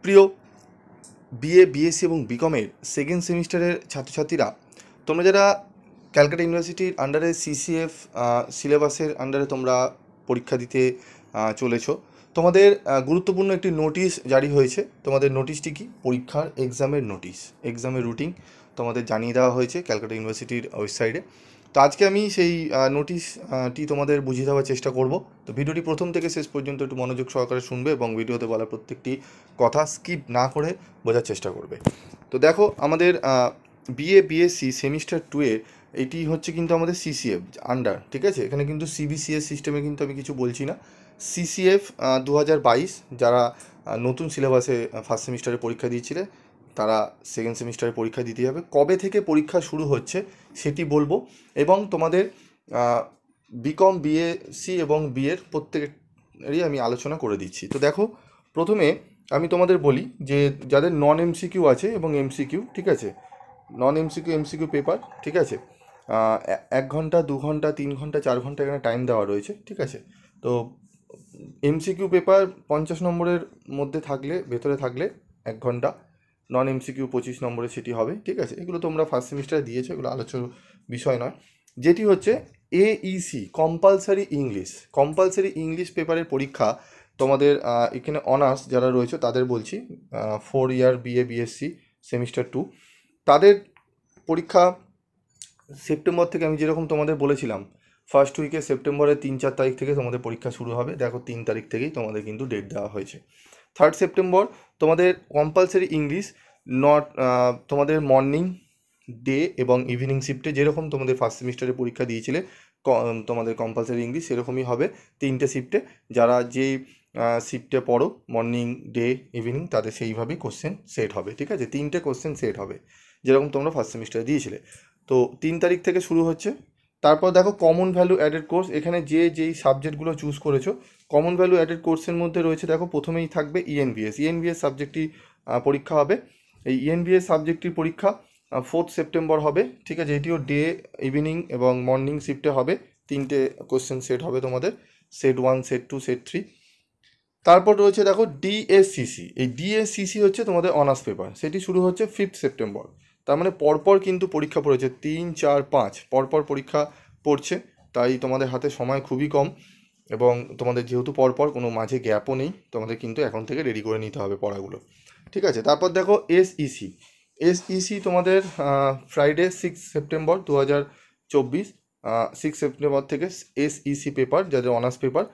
প্রিয় BA BSc এবং বিকমের second সেমিস্টারের ছাত্রছাত্রীরা, তোমরা যারা ক্যালকাটা ইউনিভার্সিটির আন্ডারে সিসিএফ সিলেবাসের আন্ডারে তোমরা পরীক্ষা দিতে চলেছো, তোমাদের গুরুত্বপূর্ণ একটি নোটিশ জারি হয়েছে। তোমাদের নোটিশটি কি? পরীক্ষার এক্সামের নোটিশ, এক্সামের রুটিন তোমাদের জানিয়ে দেওয়া হয়েছে ক্যালকাটা ইউনিভার্সিটির ওয়েবসাইটে। তো আজকে আমি সেই নোটিশটি তোমাদের বুঝিয়ে দেওয়ার চেষ্টা করব। তো ভিডিওটি প্রথম থেকে শেষ পর্যন্ত একটু মনোযোগ সহকারে শুনবে এবং ভিডিওতে বলা প্রত্যেকটি কথা স্কিপ না করে বোঝার চেষ্টা করবে। তো দেখো, আমাদের বিএ বিএসসি সেমিস্টার 2 এর এটি হচ্ছে কিন্তু আমাদের সিসিএফ আন্ডার, ঠিক আছে? এখানে কিন্তু সিবিসিএস সিস্টেমে কিন্তু আমি কিছু বলছি না। সিসিএফ 2022 যারা নতুন সিলেবাসে ফার্স্ট সেমিস্টারে পরীক্ষা দিয়েছিলে তারা সেকেন্ড সেমিস্টারে পরীক্ষা দিতে যাবে। কবে থেকে পরীক্ষা শুরু হচ্ছে সেটি বলবো, এবং তোমাদের বিকম বিএসসি এবং বিএর প্রত্যেকেরই আমি আলোচনা করে দিচ্ছি। তো দেখো, প্রথমে আমি তোমাদের বলি যে যাদের নন এমসিকিউ আছে এবং এমসিকিউ, ঠিক আছে, নন এমসিকিউ এমসিকিউ পেপার, ঠিক আছে, 1 ঘন্টা 2 ঘন্টা 3 ঘন্টা 4 ঘন্টা এখানে টাইম দেওয়া রয়েছে, ঠিক আছে। তো এমসিকিউ পেপার 50 নম্বরের মধ্যে থাকলে, ভেতরে থাকলে 1 ঘন্টা, নন এমসিকিউ 25 নম্বরে সেটি হবে, ঠিক আছে। এগুলো তোমরা ফার্স্ট সেমিস্টারে দিয়েছো, এগুলো আলোচ্য বিষয় নয়। যেটি হচ্ছে এইসি কম্পালসারি ইংলিশ পেপারের পরীক্ষা তোমাদের এখানে অনার্স যারা রয়েছে তাদের বলছি, 4 ইয়ার বিএ বিএসসি সেমিস্টার 2, তাদের পরীক্ষা সেপ্টেম্বর থেকে, আমি যেরকম তোমাদের বলেছিলাম ফার্স্ট উইকে সেপ্টেম্বরের 3-4 তারিখ থেকে তোমাদের পরীক্ষা শুরু হবে। দেখো 3 তারিখ থেকেই তোমাদের কিন্তু ডেট দেওয়া হয়েছে। 3 সেপ্টেম্বর তোমাদের কম্পালসারি ইংলিশ, নট তোমাদের মর্নিং, ডে এবং ইভিনিং শিফটে যেরকম তোমাদের ফার্স্ট সেমিস্টারে পরীক্ষা দিয়েছিলে তোমাদের কম্পালসারি ইংলিশ সেরকমই হবে 3টে শিফটে। যারা যেই শিফটে পড়ো মর্নিং ডে ইভিনিং তাদের সেইভাবেই কোশ্চেন সেট হবে, ঠিক আছে। 3টে কোশ্চেন সেট হবে যেরকম তোমরা ফার্স্ট সেমিস্টারে দিয়েছিলে। তো 3 তারিখ থেকে শুরু হচ্ছে। তারপর দেখো কমন ভ্যালু অ্যাডেড কোর্স, এখানে যেই সাবজেক্টগুলো চুজ করেছো কমন ভ্যালু অ্যাডেড কোর্সের মধ্যে রয়েছে। দেখো প্রথমেই থাকবে ইএনভিএস সাবজেক্টটি পরীক্ষা হবে। এই ইএনভিএস সাবজেক্টটির পরীক্ষা 4 সেপ্টেম্বর হবে, ঠিক আছে। এটিও ডে ইভিনিং এবং মর্নিং শিফটে হবে। 3টে কোশ্চেন সেট হবে তোমাদের, সেট 1 সেট 2 সেট 3। তারপর রয়েছে দেখো ডিএসসিসি, এই ডিএসসিসি হচ্ছে তোমাদের অনার্স পেপার, সেটি শুরু হচ্ছে 5 সেপ্টেম্বর। তার মানে পরপর কিন্তু পরীক্ষা পড়েছে, 3, 4, 5 পরপর পরীক্ষা পড়ছে, তাই তোমাদের হাতে সময় খুবই কম, এবং তোমাদের যেহেতু পরপর কোনো মাঝে গ্যাপও নেই, তোমাদের কিন্তু এখন থেকে রেডি করে নিতে হবে পড়াগুলো, ঠিক আছে। তারপর দেখো এসইসি তোমাদের ফ্রাইডে 6 সেপ্টেম্বর 2024, 6 সেপ্টেম্বর থেকে এসইসি পেপার, যাদের অনার্স পেপার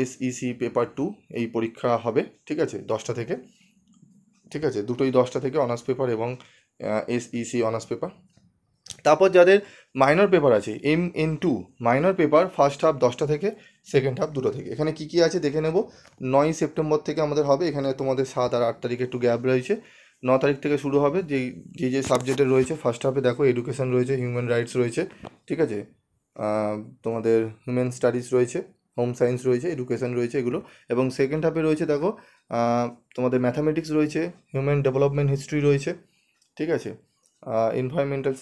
এসইসি পেপার 2 এই পরীক্ষা হবে, ঠিক আছে, 10টা থেকে, ঠিক আছে, দুটোই 10টা থেকে অনার্স পেপার এবং এসইসি অনার্স পেপার। তারপর যাদের মাইনর পেপার আছে MN2 minor paper, first half 10টা থেকে, সেকেন্ড হাফ 2টা থেকে। এখানে কি আছে দেখে নেব। 9 সেপ্টেম্বর থেকে আমাদের হবে, এখানে তোমাদের 7 আর 8 তারিখে একটু গ্যাপ রয়েছে। 9 তারিখ থেকে শুরু হবে। যে সাবজেক্টের রয়েছে ফার্স্ট হাফে দেখো এডুকেশন রয়েছে, হিউম্যান রাইটস রয়েছে, ঠিক আছে, তোমাদের হিউম্যান স্টাডিজ রয়েছে, হোম সায়েন্স রয়েছে, এডুকেশন রয়েছে এগুলো। এবং সেকেন্ড হাফে রয়েছে দেখো তোমাদের ম্যাথামেটিক্স রয়েছে, হিউম্যান ডেভেলপমেন্ট হিস্ট্রি রয়েছে, ঠিক আছে, এনভায়রনমেন্টাল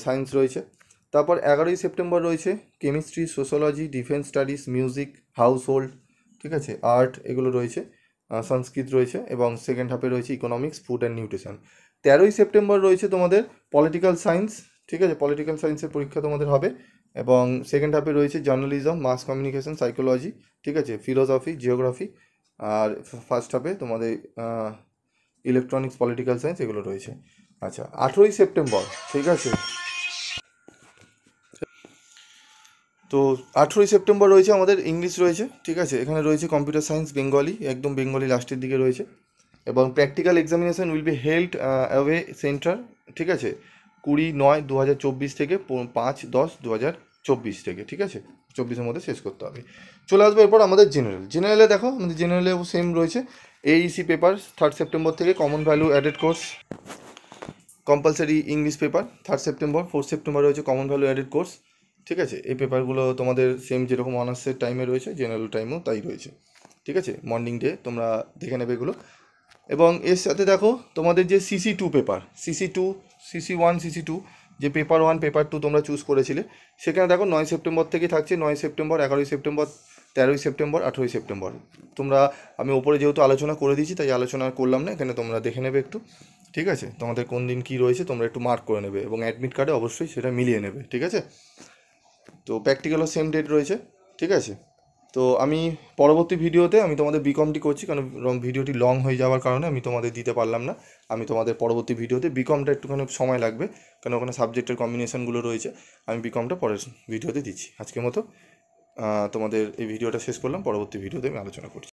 সায়েন্স রয়েছে। তারপর 11ই সেপ্টেম্বর রয়েছে chemistry, sociology, defence studies, music, house hold, ঠিক আছে, আর্ট এগুলো রয়েছে, সংস্কৃত রয়েছে। এবং সেকেন্ড হাফে রয়েছে ইকোনমিক্স, ফুড অ্যান্ড নিউট্রিশন। 13ই সেপ্টেম্বর রয়েছে তোমাদের পলিটিক্যাল সায়েন্স, ঠিক আছে, পলিটিক্যাল সায়েন্সের পরীক্ষা তোমাদের হবে। এবং সেকেন্ড হাফে রয়েছে জার্নালিজম, মাস কমিউনিকেশন, সাইকোলজি, ঠিক আছে, ফিলোসফি, জিওগ্রাফি। আর ফার্স্ট হাফে তোমাদের ইলেকট্রনিক্স, পলিটিক্যাল সায়েন্স এগুলো রয়েছে। আচ্ছা, 18ই সেপ্টেম্বর, ঠিক আছে, তো 18ই সেপ্টেম্বর রয়েছে আমাদের ইংলিশ রয়েছে, ঠিক আছে। এখানে রয়েছে কম্পিউটার সায়েন্স, বেঙ্গলি, একদম বেঙ্গলি লাস্টের দিকে রয়েছে। এবং practical examination will be held away centre, ঠিক আছে, 20/9/2024 থেকে 5/10/2024 থেকে, ঠিক আছে, 24-এর মধ্যে শেষ করতে হবে। চলে আসবে এরপর আমাদের জেনারেলে দেখো, আমাদের জেনারেলেও সেম রয়েছে। এইসি পেপার 3 সেপ্টেম্বর থেকে, common value added course, compulsory English paper 3 September, 4 September রয়েছে কমন ভ্যালু অ্যাডেড কোর্স, ঠিক আছে। এই পেপারগুলো তোমাদের সেম যেরকম অনার্সের টাইমে রয়েছে জেনারেল টাইমেও তাই রয়েছে, ঠিক আছে। মর্নিং ডে তোমরা দেখে নেবে এগুলো। এবং এর সাথে দেখো তোমাদের যে CC2 পেপার, CC1 CC2, যে পেপার 1 পেপার 2 তোমরা চুজ করেছিলে, সেখানে দেখো 9 সেপ্টেম্বর থেকে থাকছে। 9 সেপ্টেম্বর, 11ই সেপ্টেম্বর 13ই সেপ্টেম্বর 18ই সেপ্টেম্বর। তোমরা, আমি ওপরে যেহেতু আলোচনা করে দিয়েছি তাই আলোচনা করলাম না, এখানে তোমরা দেখে নেবে একটু, ঠিক আছে? তোমাদের কোন দিন কী রয়েছে তোমরা একটু মার্ক করে নেবে এবং অ্যাডমিট কার্ডে অবশ্যই সেটা মিলিয়ে নেবে, ঠিক আছে? তো প্র্যাকটিক্যালও সেম ডেট রয়েছে, ঠিক আছে? তো আমি পরবর্তী ভিডিওতে আমি তোমাদের বিকমটি করছি, কারণ ভিডিওটি লং হয়ে যাওয়ার কারণে আমি তোমাদের দিতে পারলাম না। আমি তোমাদের পরবর্তী ভিডিওতে বিকমটা একটুখানি সময় লাগবে, কারণ ওখানে সাবজেক্টের কম্বিনেশনগুলো রয়েছে। আমি বিকমটা পরের ভিডিওতে দিচ্ছি। আজকের মতো তোমাদের এই ভিডিওটা শেষ করলাম, পরবর্তী ভিডিওতে আমি আলোচনা করছি।